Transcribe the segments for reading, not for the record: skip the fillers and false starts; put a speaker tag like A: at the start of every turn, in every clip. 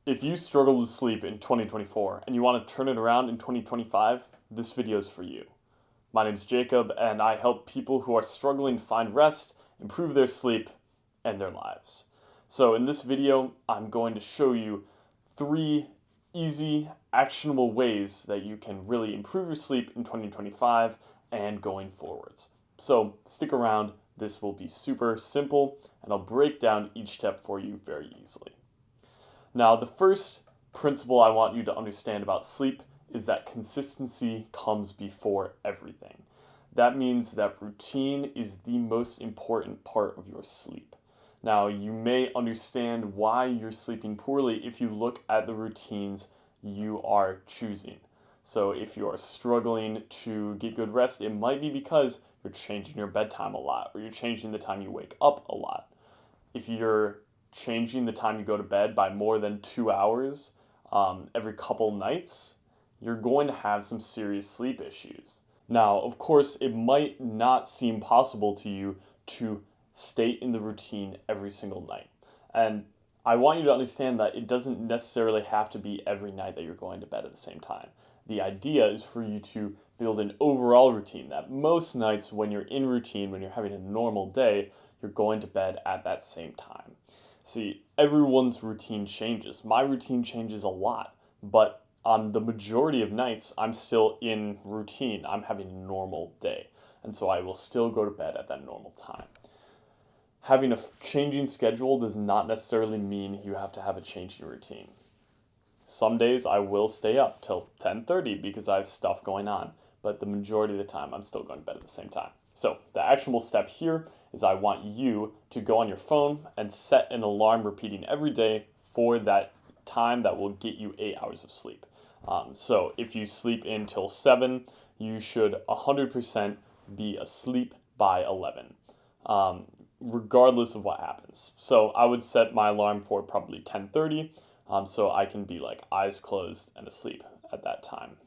A: If you struggle to sleep in 2024 and you want to turn it around in 2025, this video is for you. My name is Jacob, and I help people who are struggling to find rest, improve their sleep, and their lives. So in this video, I'm going to show you 3 easy, actionable ways that you can really improve your sleep in 2025 and going forwards. So stick around, this will be super simple, and I'll break down each step for you very easily. Now, the first principle I want you to understand about sleep is that consistency comes before everything. That means that routine is the most important part of your sleep. Now, you may understand why you're sleeping poorly if you look at the routines you are choosing. So if you are struggling to get good rest, it might be because you're changing your bedtime a lot, or you're changing the time you wake up a lot. If you're changing the time you go to bed by more than 2 hours every couple nights, you're going to have some serious sleep issues. Now, of course, it might not seem possible to you to stay in the routine every single night. And I want you to understand that it doesn't necessarily have to be every night that you're going to bed at the same time. The idea is for you to build an overall routine that most nights when you're in routine, when you're having a normal day, you're going to bed at that same time. See, everyone's routine changes. My routine changes a lot, but on the majority of nights, I'm still in routine. I'm having a normal day, and so I will still go to bed at that normal time. Having a changing schedule does not necessarily mean you have to have a change in routine. Some days I will stay up till 10:30 because I have stuff going on, but the majority of the time I'm still going to bed at the same time. So the actionable step here is I want you to go on your phone and set an alarm repeating every day for that time that will get you 8 hours of sleep. So if you sleep until 7, you should 100% be asleep by 11, regardless of what happens. So I would set my alarm for probably 10:30, so I can be like eyes closed and asleep at that time.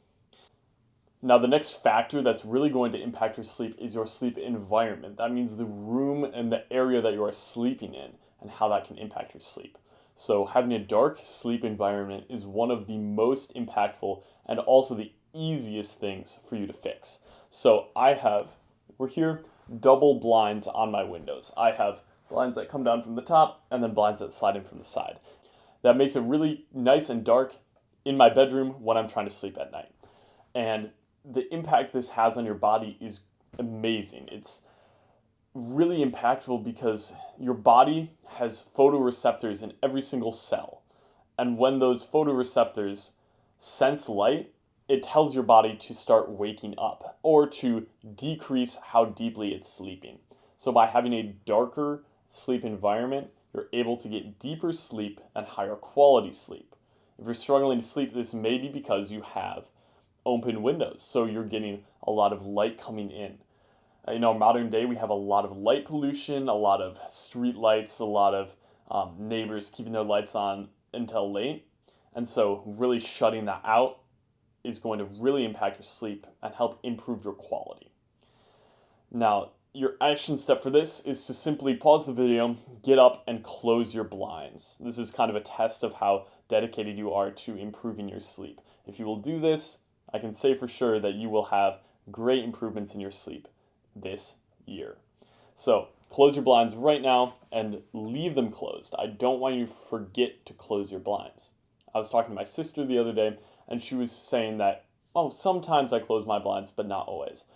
A: Now, the next factor that's really going to impact your sleep is your sleep environment. That means the room and the area that you are sleeping in and how that can impact your sleep. So having a dark sleep environment is one of the most impactful and also the easiest things for you to fix. So we're here, double blinds on my windows. I have blinds that come down from the top and then blinds that slide in from the side. That makes it really nice and dark in my bedroom when I'm trying to sleep at night. And the impact this has on your body is amazing. It's really impactful because your body has photoreceptors in every single cell. And when those photoreceptors sense light, it tells your body to start waking up or to decrease how deeply it's sleeping. So by having a darker sleep environment, you're able to get deeper sleep and higher quality sleep. If you're struggling to sleep, this may be because you have open windows, so you're getting a lot of light coming in. In our modern day, we have a lot of light pollution, a lot of street lights, a lot of neighbors keeping their lights on until late. And so really shutting that out is going to really impact your sleep and help improve your quality. Now, your action step for this is to simply pause the video, get up, and close your blinds. This is kind of a test of how dedicated you are to improving your sleep. If you will do this, I can say for sure that you will have great improvements in your sleep this year. So close your blinds right now and leave them closed. I don't want you to forget to close your blinds. I was talking to my sister the other day, and she was saying that, sometimes I close my blinds, but not always.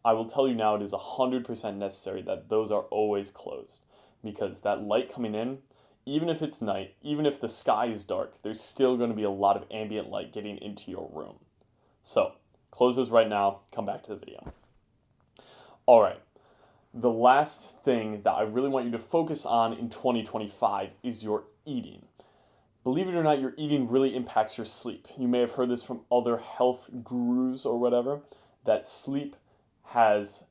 A: I will tell you now it is 100% necessary that those are always closed, because that light coming in, even if it's night, even if the sky is dark, there's still going to be a lot of ambient light getting into your room. So close those right now, come back to the video. All right, the last thing that I really want you to focus on in 2025 is your eating. Believe it or not, your eating really impacts your sleep. You may have heard this from other health gurus or whatever, that sleep is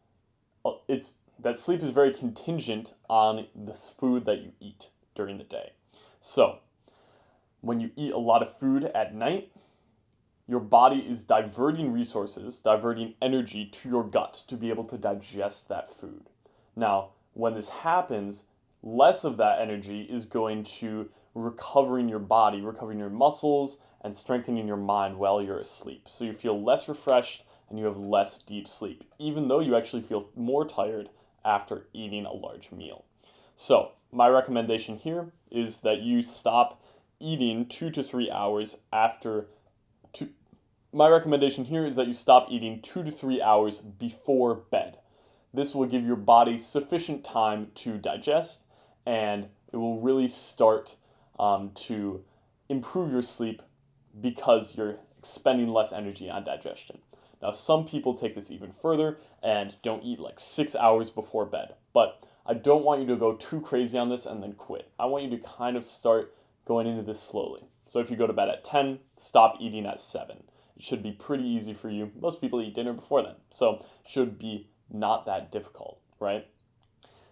A: very contingent on the food that you eat during the day. So when you eat a lot of food at night, your body is diverting resources, diverting energy to your gut to be able to digest that food. Now, when this happens, less of that energy is going to recovering your body, recovering your muscles, and strengthening your mind while you're asleep. So you feel less refreshed and you have less deep sleep, even though you actually feel more tired after eating a large meal. So my recommendation here is that you stop eating 2 to 3 hours after my recommendation here is that you stop eating 2 to 3 hours before bed. This will give your body sufficient time to digest, and it will really start to improve your sleep because you're expending less energy on digestion. Now, some people take this even further and don't eat like 6 hours before bed, but I don't want you to go too crazy on this and then quit. I want you to kind of start going into this slowly. So if you go to bed at 10, stop eating at 7. It should be pretty easy for you. Most people eat dinner before then, so it should be not that difficult, right?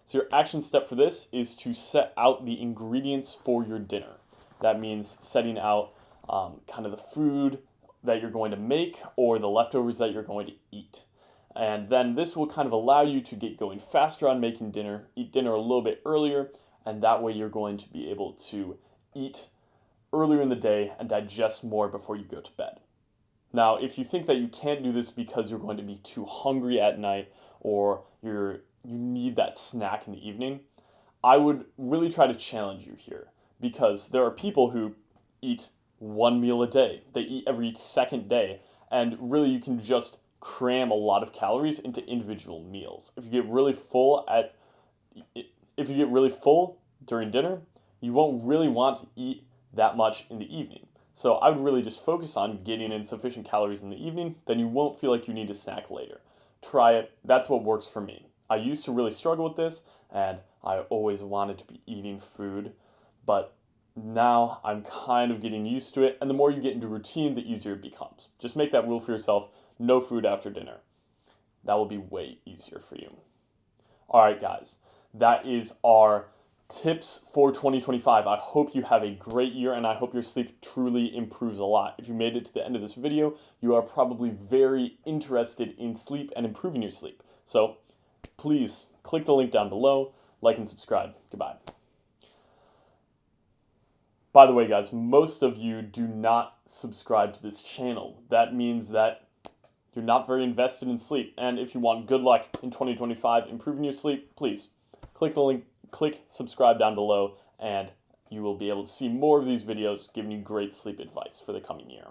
A: So your action step for this is to set out the ingredients for your dinner. That means setting out kind of the food that you're going to make or the leftovers that you're going to eat. And then this will kind of allow you to get going faster on making dinner, eat dinner a little bit earlier, and that way you're going to be able to eat earlier in the day and digest more before you go to bed. Now, if you think that you can't do this because you're going to be too hungry at night or you need that snack in the evening, I would really try to challenge you here because there are people who eat one meal a day. They eat every second day, and really you can just cram a lot of calories into individual meals. If you get really full during dinner, you won't really want to eat that much in the evening. So I would really just focus on getting in sufficient calories in the evening, then you won't feel like you need to snack later. Try it. That's what works for me. I used to really struggle with this, and I always wanted to be eating food, but now I'm kind of getting used to it, and the more you get into routine, the easier it becomes. Just make that rule for yourself, no food after dinner. That will be way easier for you. All right, guys, that is our tips for 2025. I hope you have a great year and I hope your sleep truly improves a lot. If you made it to the end of this video, you are probably very interested in sleep and improving your sleep. So please click the link down below, like and subscribe. Goodbye. By the way, guys, most of you do not subscribe to this channel. That means that you're not very invested in sleep. And if you want good luck in 2025 improving your sleep, please click the link. Click subscribe down below and you will be able to see more of these videos giving you great sleep advice for the coming year.